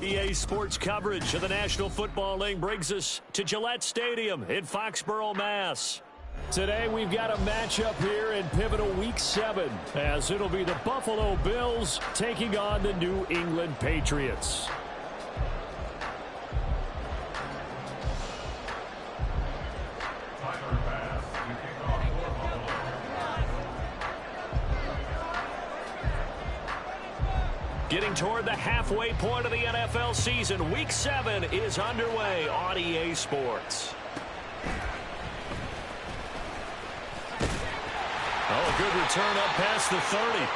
EA Sports coverage of the National Football League brings us to Gillette Stadium in Foxborough, Mass. Today we've got a matchup here in pivotal Week 7, as it'll be the Buffalo Bills taking on the New England Patriots. Getting toward the halfway point of the NFL season, Week 7 is underway on EA Sports. Oh, a good return up past the 30.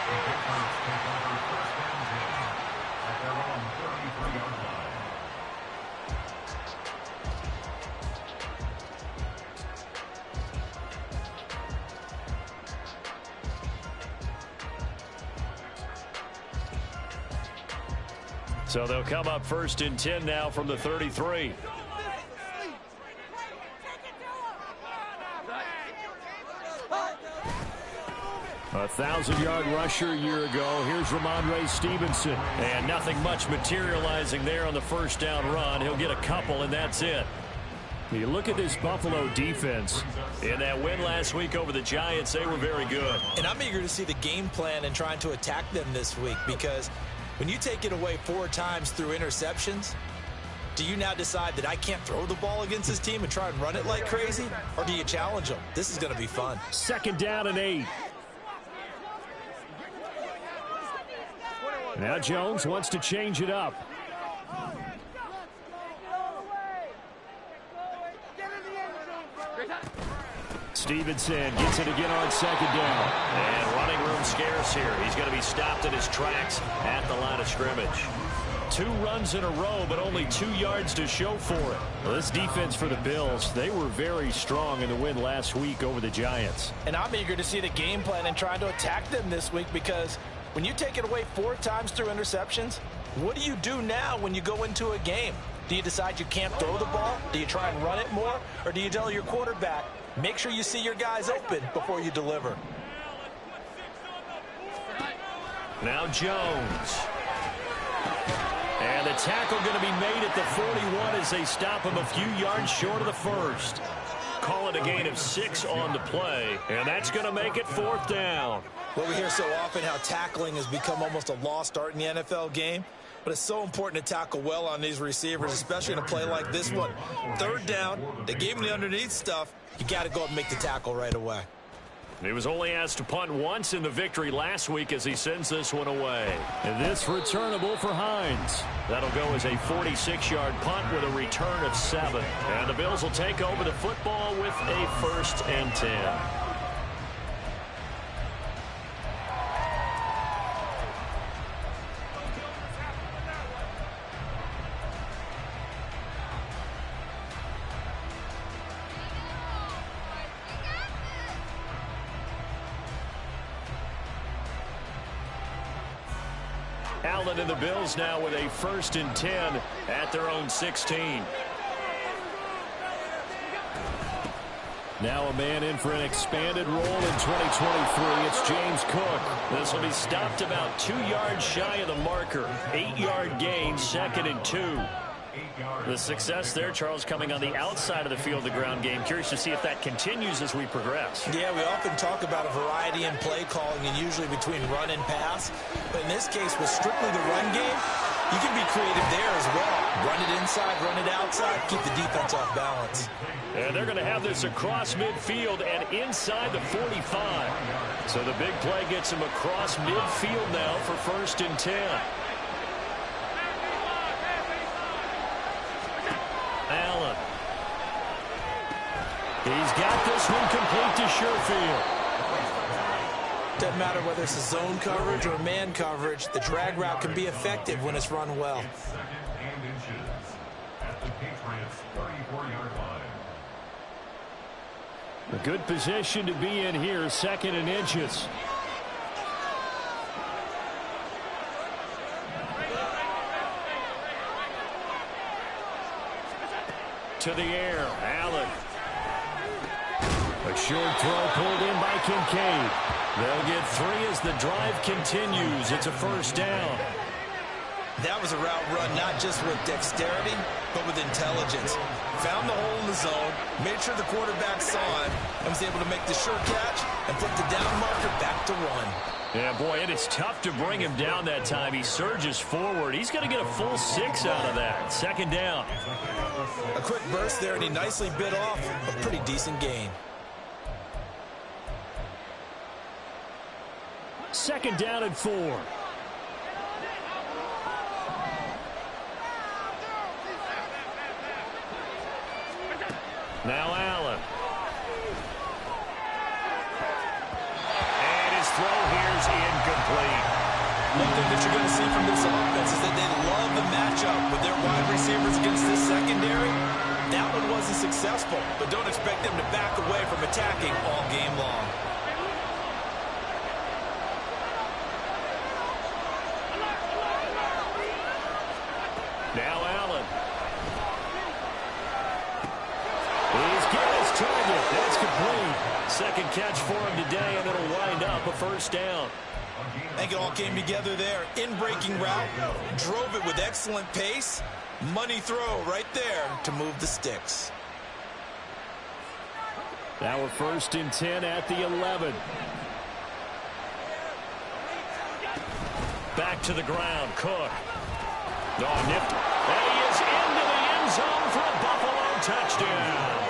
So they'll come up 1st and 10 now from the 33. A 1,000-yard rusher a year ago. Here's Ramondre Stevenson. And nothing much materializing there on the first down run. He'll get a couple, and that's it. You look at this Buffalo defense. In that win last week over the Giants, they were very good. And I'm eager to see the game plan and trying to attack them this week, because when you take it away 4 times through interceptions, do you now decide that I can't throw the ball against this team and try and run it like crazy? Or do you challenge them? This is going to be fun. 2nd down and 8. Now Jones wants to change it up. Stevenson gets it again on 2nd down. And running room scarce here. He's going to be stopped in his tracks at the line of scrimmage. 2 runs in a row, but only 2 yards to show for it. Well, this defense for the Bills, they were very strong in the win last week over the Giants. And I'm eager to see the game plan and trying to attack them this week, because when you take it away 4 times through interceptions, what do you do now when you go into a game? Do you decide you can't throw the ball? Do you try and run it more? Or do you tell your quarterback, make sure you see your guys open before you deliver? Now Jones. And the tackle going to be made at the 41 as they stop him a few yards short of the first. Call it a gain of 6 on the play, and that's going to make it 4th down. Well, we hear so often how tackling has become almost a lost art in the NFL game, but it's so important to tackle well on these receivers, especially in a play like this one. 3rd down, they gave him the underneath stuff. You got to go up and make the tackle right away. He was only asked to punt once in the victory last week as he sends this one away. And this returnable for Hines. That'll go as a 46-yard punt with a return of 7. And the Bills will take over the football with a 1st and 10. Allen and the Bills now with a 1st and 10 at their own 16. Now a man in for an expanded role in 2023. It's James Cook. This will be stopped about 2 yards shy of the marker. 8-yard gain, 2nd and 2. The success there, Charles, coming on the outside of the field, the ground game. Curious to see if that continues as we progress. Yeah, we often talk about a variety in play calling and usually between run and pass. But in this case, with strictly the run game, you can be creative there as well. Run it inside, run it outside, keep the defense off balance. And they're going to have this across midfield and inside the 45. So the big play gets him across midfield now for 1st and 10. Allen. He's got this one complete to Sherfield. Doesn't matter whether it's a zone coverage or man coverage, the drag route can be effective when it's run well. A good position to be in here, 2nd and inches. To the air, Allen. A short throw pulled in by Kincaid. They'll get 3 as the drive continues. It's a first down. That was a route run not just with dexterity, but with intelligence. Found the hole in the zone, made sure the quarterback saw it, and was able to make the sure catch and flip the down marker back to 1. Yeah, boy, and it's tough to bring him down that time. He surges forward. He's going to get a full 6 out of that. 2nd down. A quick burst there, and he nicely bit off a pretty decent gain. 2nd down and 4. Now Allen. And his throw here's incomplete. One thing that you're going to see from this offense is that they love the matchup with their wide receivers against this secondary. That one wasn't successful, but don't expect them to back away from attacking all game long. Now Allen. He's got his target. That's complete. 2nd catch for him today, and it'll wind up a first down. I think it all came together there. In-breaking route, drove it with excellent pace. Money throw right there to move the sticks. Now we're 1st and 10 at the 11. Back to the ground, Cook. Oh, nifty. And he is into the end zone for a Buffalo touchdown.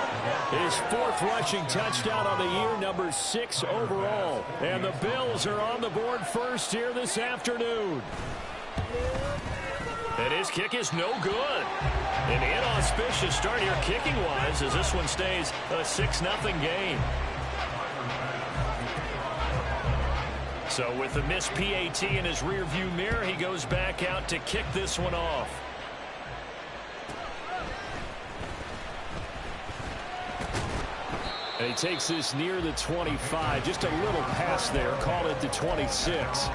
His 4th rushing touchdown on the year, number 6 overall. And the Bills are on the board first here this afternoon. And his kick is no good. An inauspicious start here kicking-wise as this one stays a 6-0 game. So with the missed PAT in his rearview mirror, he goes back out to kick this one off. And he takes this near the 25. Just a little pass there. Call it the 26.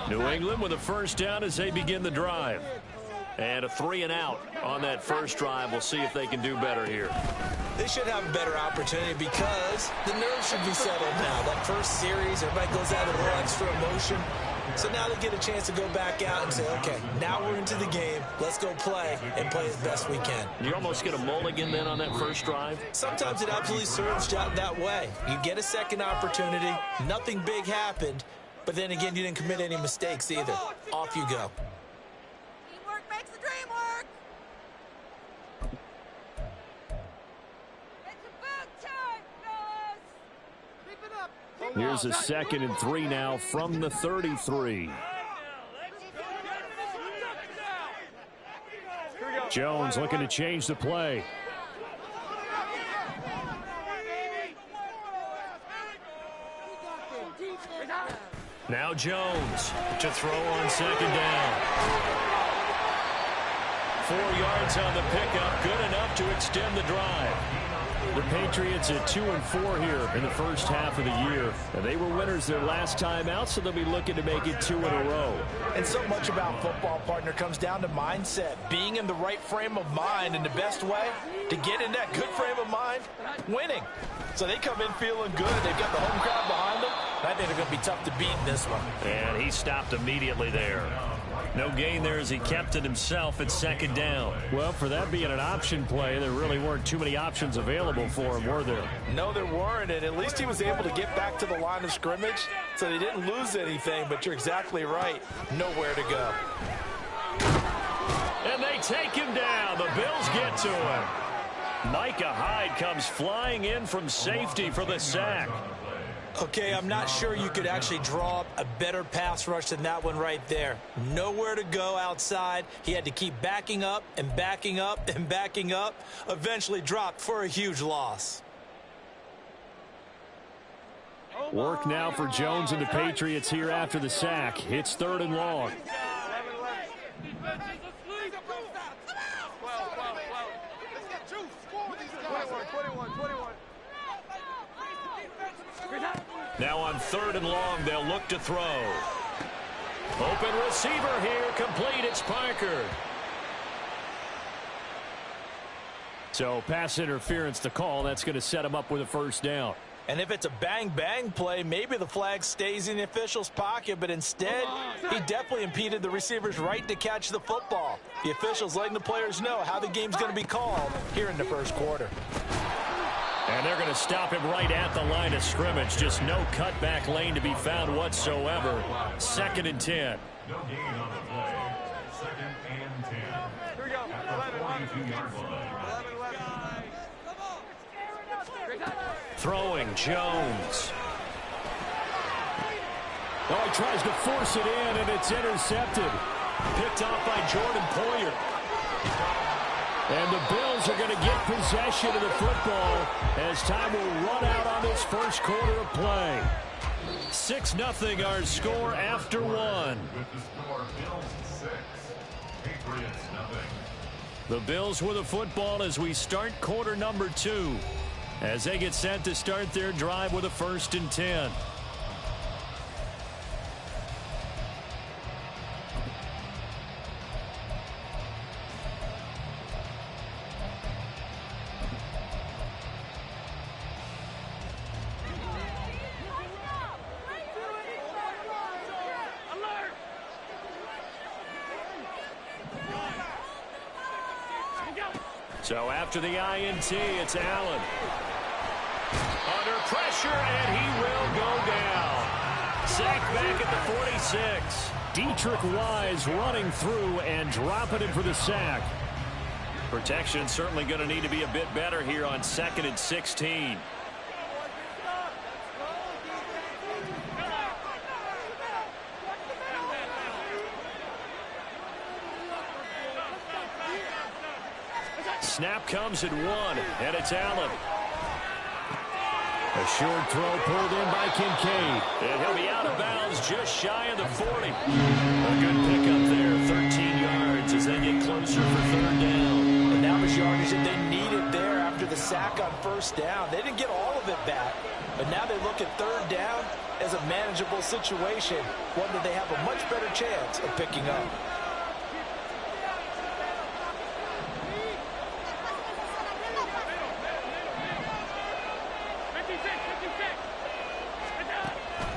New England with a first down as they begin the drive. And a 3-and-out on that first drive. We'll see if they can do better here. They should have a better opportunity because the nerves should be settled now. That first series, everybody goes out a little extra emotion. So now they get a chance to go back out and say, okay, now we're into the game. Let's go play and play as best we can. You almost get a mulligan then on that first drive? Sometimes it absolutely serves that way. You get a second opportunity. Nothing big happened. But then again, you didn't commit any mistakes either. Off you go. Teamwork makes the dream work. It's about time, fellas. Keep it up. Here's a 2nd and 3 now from the 33. Jones looking to change the play. Now Jones to throw on 2nd down. 4 yards on the pickup, good enough to extend the drive. The Patriots at 2-4 here in the first half of the year. And they were winners their last time out, so they'll be looking to make it 2 in a row. And so much about football, partner, comes down to mindset. Being in the right frame of mind, and the best way to get in that good frame of mind, winning. So they come in feeling good. They've got the home crowd behind them. I think they're going to be tough to beat in this one. And he stopped immediately there. No gain there as he kept it himself at 2nd down. Well, for that being an option play, there really weren't too many options available for him, were there? No, there weren't, and at least he was able to get back to the line of scrimmage, so they didn't lose anything, but you're exactly right. Nowhere to go. And they take him down. The Bills get to him. Micah Hyde comes flying in from safety for the sack. Okay, I'm not sure you could actually draw up a better pass rush than that one right there. Nowhere to go outside. He had to keep backing up and backing up and backing up. Eventually dropped for a huge loss. Work now for Jones and the Patriots here after the sack. It's 3rd and long. Now on 3rd and long, they'll look to throw. Open receiver here, complete. It's Parker. So pass interference to call. That's going to set him up with a 1st down. And if it's a bang-bang play, maybe the flag stays in the official's pocket, but instead, he definitely impeded the receiver's right to catch the football. The official's letting the players know how the game's going to be called here in the 1st quarter. And they're going to stop him right at the line of scrimmage. Just no cutback lane to be found whatsoever. 2nd and 10. No gain on the play. 2nd and 10. Here we go. At the 42-yard line. Throwing Jones. Oh, he tries to force it in, and it's intercepted. Picked off by Jordan Poyer. And the Bills are going to get possession of the football as time will run out on this 1st quarter of play. 6-0 our score after 1. With the score, Bills 6, Patriots nothing. The Bills with the football as we start quarter number 2. As they get set to start their drive with a 1st and 10. So after the INT, it's Allen. Under pressure, and he will go down. Sacked back at the 46. Dietrich Wise running through and dropping it for the sack. Protection certainly going to need to be a bit better here on 2nd and 16. Snap comes at 1, and it's Allen. A short throw pulled in by Kincaid. And he'll be out of bounds just shy of the 40. A good pickup there, 13 yards as they get closer for 3rd down. And that was yardage that they needed there after the sack on 1st down. They didn't get all of it back, but now they look at 3rd down as a manageable situation, one that they have a much better chance of picking up.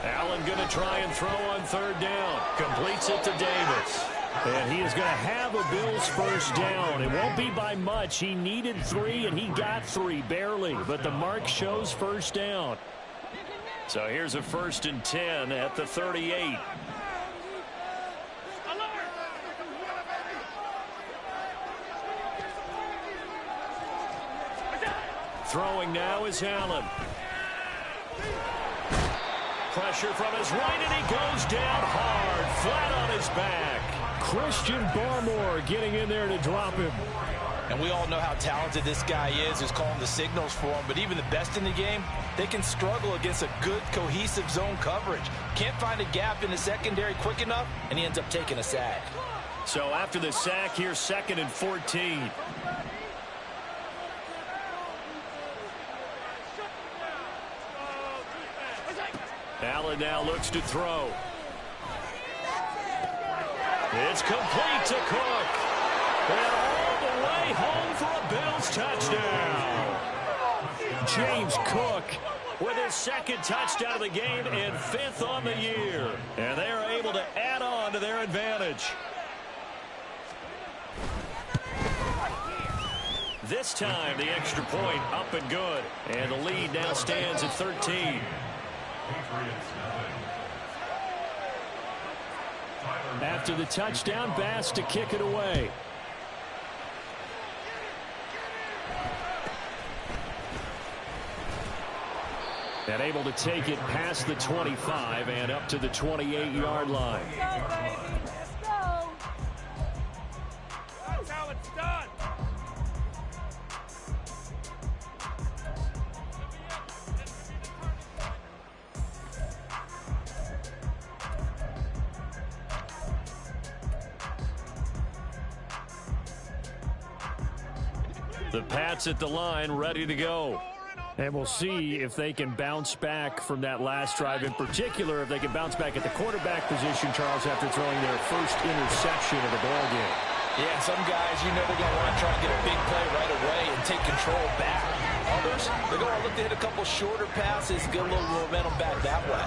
Allen going to try and throw on 3rd down. Completes it to Davis. And he is going to have a Bills 1st down. It won't be by much. He needed 3, and he got 3, barely. But the mark shows 1st down. So here's a 1st and 10 at the 38. Throwing now is Allen. Pressure from his right, and he goes down hard, flat on his back. Christian Barmore getting in there to drop him. And we all know how talented this guy is, who's calling the signals for him. But even the best in the game, they can struggle against a good, cohesive zone coverage. Can't find a gap in the secondary quick enough, and he ends up taking a sack. So after the sack, here's 2nd and 14. Allen now looks to throw. It's complete to Cook. And all the way home for a Bills touchdown. James Cook with his 2nd touchdown of the game and 5th on the year. And they are able to add on to their advantage. This time the extra point up and good. And the lead now stands at 13. After the touchdown, Bass to kick it away. And able to take it past the 25 and up to the 28-yard line. Let's go, baby. Let's go. That's how it's done. The Pats at the line, ready to go. And we'll see if they can bounce back from that last drive, in particular, if they can bounce back at the quarterback position, Charles, after throwing their first interception of the ball game. Yeah, and some guys, you know, they're going to want to try and get a big play right away and take control back. Others, they're going to look to hit a couple shorter passes, get a little momentum back that way.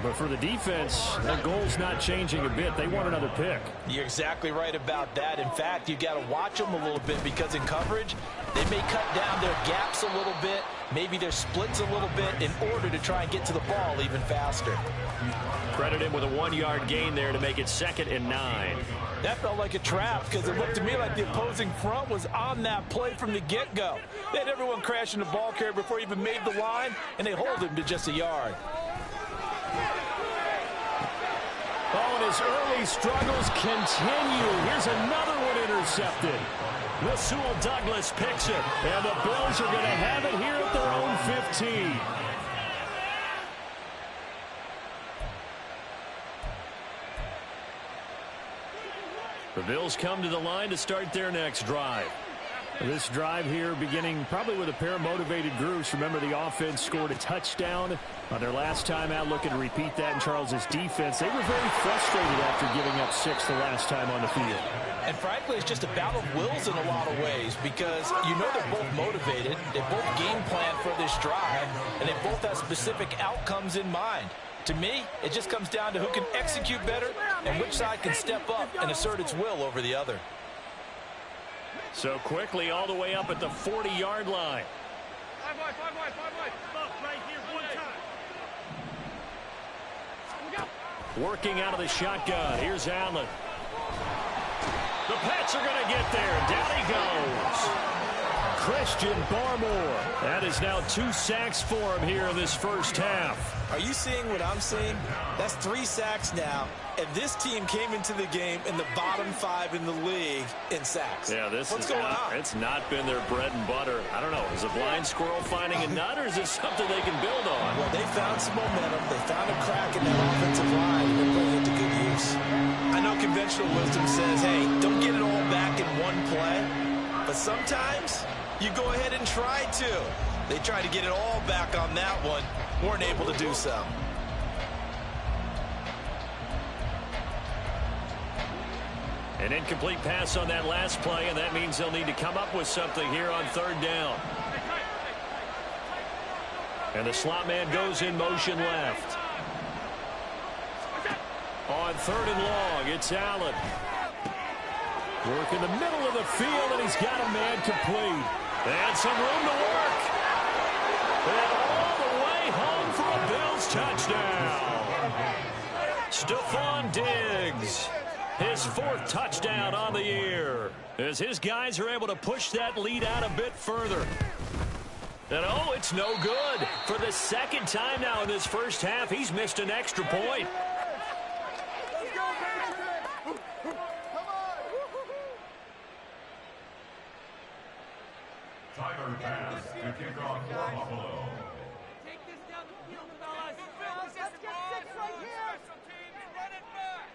But for the defense, their goal's not changing a bit. They want another pick. You're exactly right about that. In fact, you got to watch them a little bit because in coverage, they may cut down their gaps a little bit, maybe their splits a little bit in order to try and get to the ball even faster. Credit him with a 1-yard gain there to make it 2nd and 9. That felt like a trap because it looked to me like the opposing front was on that play from the get-go. They had everyone crashing the ball carrier before he even made the line, and they hold him to just a yard. Oh, and his early struggles continue. Here's another one intercepted. Rasul Douglas picks it, and the Bills are going to have it here at their own 15. The Bills come to the line to start their next drive. This drive here beginning probably with a pair of motivated groups. Remember, the offense scored a touchdown on their last time out, looking to repeat that in Charles's defense. They were very frustrated after giving up 6 the last time on the field. And frankly, it's just a battle of wills in a lot of ways because you know they're both motivated. They both game plan for this drive, and they both have specific outcomes in mind. To me, it just comes down to who can execute better and which side can step up and assert its will over the other. So quickly all the way up at the 40-yard line. Five wide. Look, right here, one time. Working out of the shotgun. Here's Allen. The Pats are going to get there. Down he goes. Christian Barmore. That is now 2 sacks for him here in this first half. Are you seeing what I'm seeing? That's 3 sacks now, and this team came into the game in the bottom 5 in the league in sacks. Yeah, What's going on? It's not been their bread and butter. I don't know. Is a blind squirrel finding a nut, or is it something they can build on? Well, they found some momentum. They found a crack in that offensive line, and they're putting it to good use. I know conventional wisdom says, hey, don't get it all back in one play, but sometimes you go ahead and try to. They tried to get it all back on that one. Weren't able to do so. An incomplete pass on that last play, and that means they'll need to come up with something here on 3rd down. And the slot man goes in motion left. On 3rd and long, it's Allen. Work in the middle of the field, and he's got a man complete. And some room to work. And all the way home for a Bills touchdown. Stephon Diggs, his 4th touchdown on the year, as his guys are able to push that lead out a bit further. And oh, it's no good. For the 2nd time now in this first half, he's missed an extra point. Tyler pass to kick off for Buffalo. Take this down the field, fellas. Let's get 6 right here. Run it back.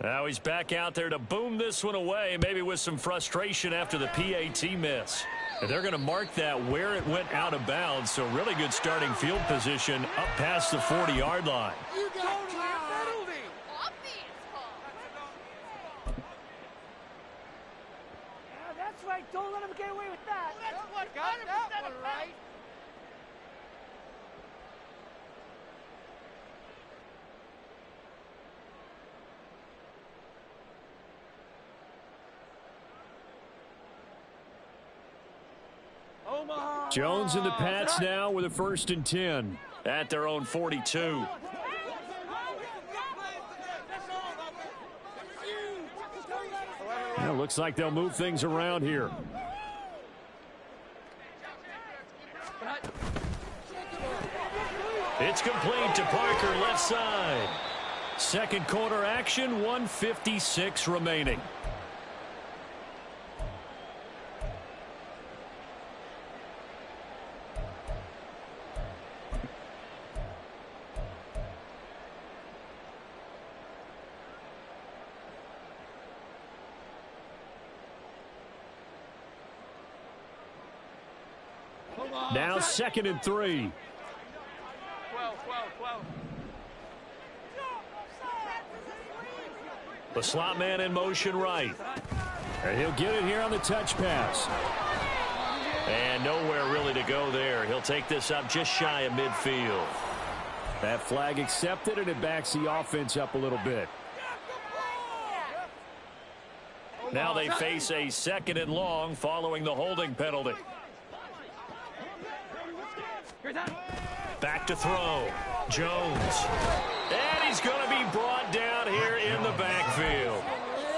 Now he's back out there to boom this one away, maybe with some frustration after the PAT miss. And they're going to mark that where it went out of bounds, so really good starting field position up past the 40-yard line. You got penalty. Yeah, that's right. Don't let him get away with that. That's what got that one right. Jones and the Pats now with a 1st and 10 at their own 42. Well, looks like they'll move things around here. It's complete to Parker, left side. Second quarter action, 1:56 remaining. Now 2nd and 3. 12. The slot man in motion right. And he'll get it here on the touch pass. And nowhere really to go there. He'll take this up just shy of midfield. That flag accepted, and it backs the offense up a little bit. Now they face a 2nd and long following the holding penalty. Back to throw. Jones. And he's going to be brought down here in the backfield.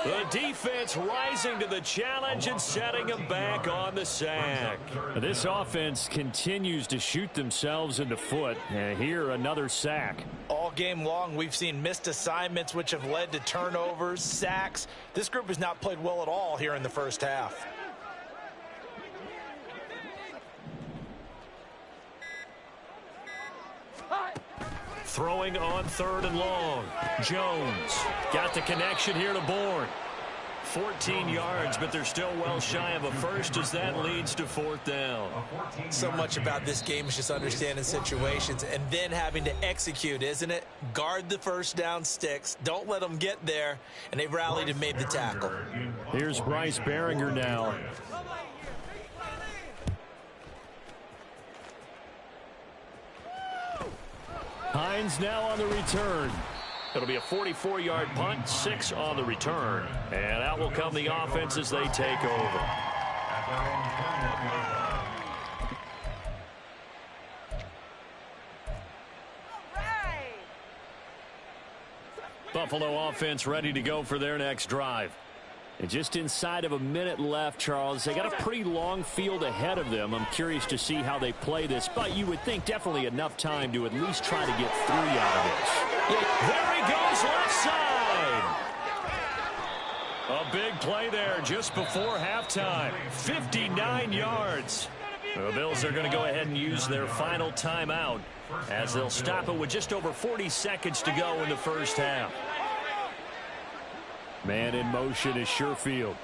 The defense rising to the challenge and setting him back on the sack. This offense continues to shoot themselves in the foot. And here, another sack. All game long, we've seen missed assignments, which have led to turnovers, sacks. This group has not played well at all here in the first half. Throwing on 3rd and long. Jones got the connection here to Bourne. 14 yards, but they're still well shy of a first as that leads to 4th down. So much about this game is just understanding situations and then having to execute, isn't it? Guard the first down sticks. Don't let them get there. And they've rallied and made the tackle. Here's Bryce Behringer now. Hines now on the return. It'll be a 44-yard punt, 6 on the return. And out will come the offense as they take over. Buffalo offense ready to go for their next drive. And just inside of a minute left, Charles. They got a pretty long field ahead of them. I'm curious to see how they play this, but you would think definitely enough time to at least try to get 3 out of this. There he goes, left side. A big play there just before halftime. 59 yards. The Bills are going to go ahead and use their final timeout as they'll stop it with just over 40 seconds to go in the first half. Man in motion is Sherfield.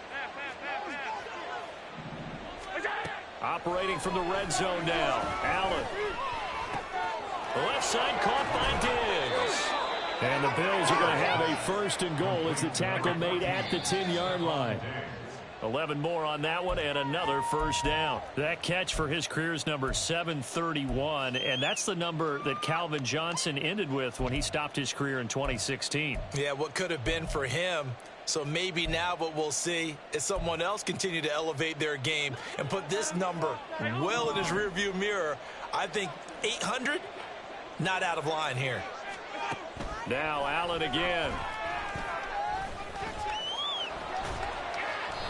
Operating from the red zone now. Allen. The left side caught by Diggs. And the Bills are going to have a 1st and goal as the tackle made at the 10-yard line. 11 more on that one and another 1st down. That catch for his career's number 731, and that's the number that Calvin Johnson ended with when he stopped his career in 2016. Yeah, what could have been for him. So maybe now what we'll see is someone else continue to elevate their game and put this number well in his rearview mirror. I think 800, not out of line here. Now Allen again.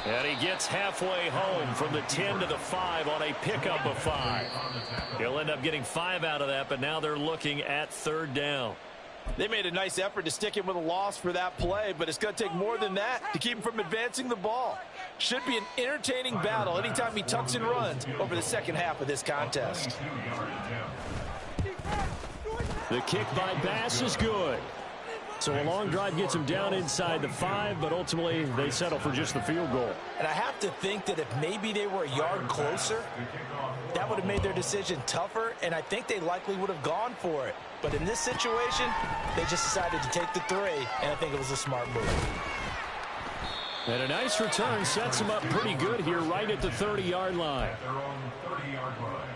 And he gets halfway home from the 10 to the 5 on a pickup of 5. He'll end up getting 5 out of that, but now they're looking at 3rd down. They made a nice effort to stick him with a loss for that play, but it's going to take more than that to keep him from advancing the ball. Should be an entertaining battle anytime he tucks and runs over the second half of this contest. The kick by Bass is good. So a long drive gets him down inside the 5, but ultimately they settle for just the field goal. And I have to think that if maybe they were a yard closer, that would have made their decision tougher, and I think they likely would have gone for it. But in this situation, they just decided to take the 3, and I think it was a smart move. And a nice return sets him up pretty good here right at the 30-yard line. Their own 30-yard line.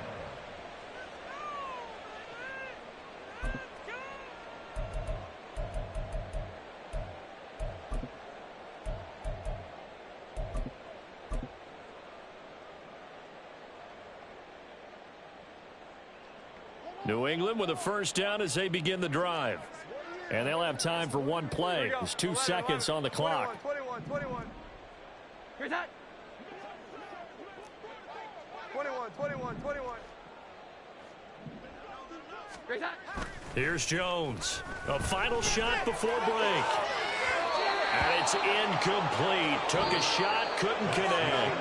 New England with a 1st down as they begin the drive. And they'll have time for 1 play. There's 2 seconds on the clock. 21. Here's that. 21. Here's Jones. A final shot before break. And it's incomplete. Took a shot, couldn't connect.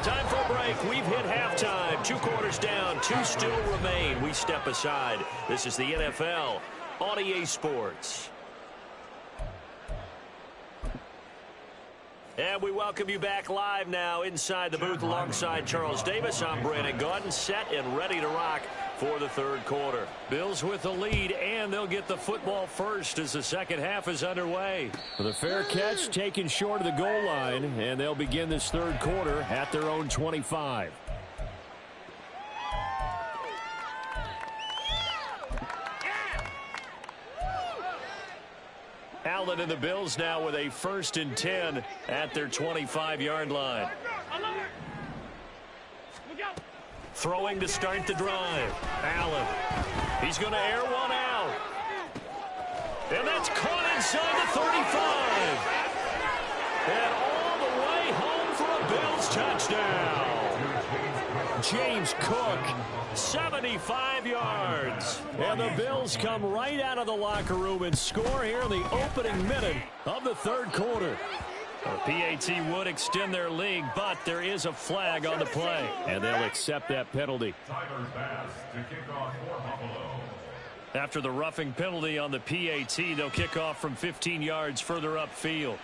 Time for a break. We've hit halftime. 2 quarters down, 2 still remain. We step aside. This is the NFL on EA Sports. And we welcome you back live now inside the booth alongside Charles Davis. I'm Brandon Gaudin, set and ready to rock for the third quarter. Bills with the lead, and they'll get the football first as the second half is underway. The fair catch taken short of the goal line, and they'll begin this third quarter at their own 25. Allen and the Bills now with a 1st and 10 at their 25-yard line. Throwing to start the drive. Allen. He's going to air one out. And that's caught inside the 35. And all the way home for a Bills touchdown. James Cook, 75 yards. And the Bills come right out of the locker room and score here in the opening minute of the third quarter. The PAT would extend their lead, but there is a flag on the play, and they'll accept that penalty. Tyler's pass to kick off for Buffalo. After the roughing penalty on the PAT, they'll kick off from 15 yards further upfield.